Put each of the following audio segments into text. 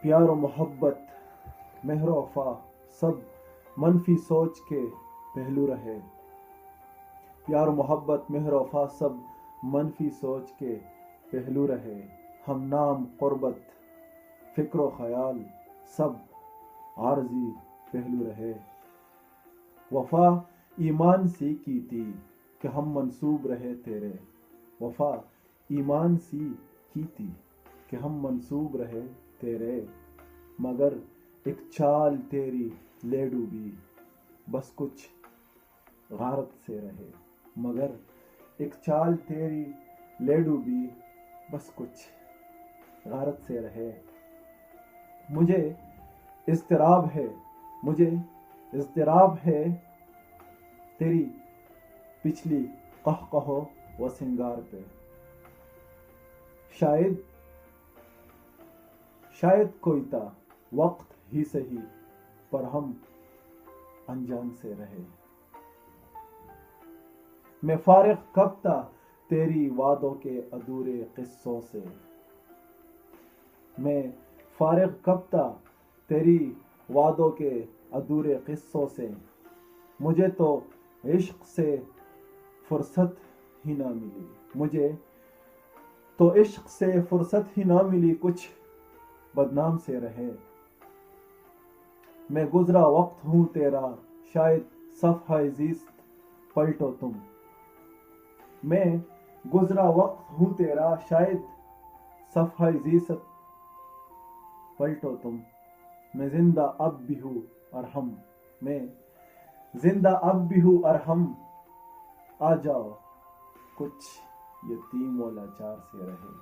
پیار و محبت مہر و وفا سب منفی سوچ کے پہلو رہے. پیار و محبت مہر و وفا سب منفی سوچ کے پہلو رہے. ہم نام قربت فکر و خیال سب عارضی پہلو رہے. وفا ایمان سی کی تھی کہ ہم منسوب رہے تیرے. وفا ایمان سی کی تھی کہ ہم منسوب رہے تیرے. مگر ایک چال تیری لے ڈوبی بس کچھ غارت سے رہے. مگر ایک چال تیری لے ڈوبی بس کچھ غارت سے رہے. مجھے اضطراب ہے تیری پچھلی قہقہو و سنگار پہ. شاید کوئی تا وقت ہی سہی پر ہم انجان سے رہے. میں فارغ کب تا تیری وعدوں کے ادھورے قصوں سے. میں فارغ کب تا تیری وعدوں کے ادھورے قصوں سے. مجھے تو عشق سے فرصت ہی نہ ملی. مجھے تو عشق سے فرصت ہی نہ ملی کچھ بدنام سے رہے. میں گزرا وقت ہوں تیرا شاید صفحہ زیست پلٹو تم. میں گزرا وقت ہوں تیرا شاید صفحہ زیست پلٹو تم. میں زندہ اب بھی ہوں اور ہم. میں زندہ اب بھی ہوں اور ہم. آ جاؤ کچھ یتیم و لاچار سے رہے.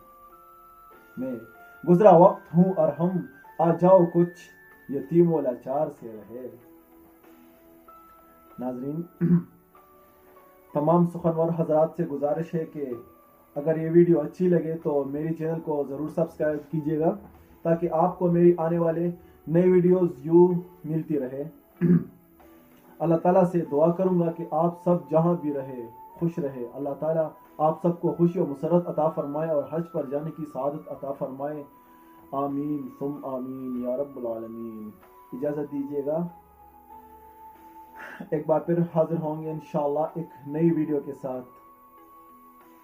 میں گزرا وقت ہوں اور ہم. آ جاؤ کچھ یتیم و لاچار سے رہے. ناظرین، تمام سخنور حضرات سے گزارش ہے کہ اگر یہ ویڈیو اچھی لگے تو میری چینل کو ضرور سبسکرائب کیجیے گا تاکہ آپ کو میری آنے والے نئی ویڈیوز یوں ملتی رہے. اللہ تعالیٰ سے دعا کروں گا کہ آپ سب جہاں بھی رہے خوش رہے. اللہ تعالیٰ آپ سب کو خوشی و مسرت عطا فرمائے اور حج پر جانے کی سعادت عطا فرمائے. آمین ثم آمین یا رب العالمین. اجازت دیجیے گا، ایک بار پھر حاضر ہوں گے انشاءاللہ ایک نئی ویڈیو کے ساتھ.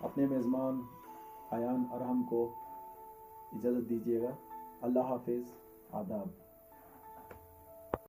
اپنے میزبان ایان ارحم کو اجازت دیجیے گا. اللہ حافظ. آداب.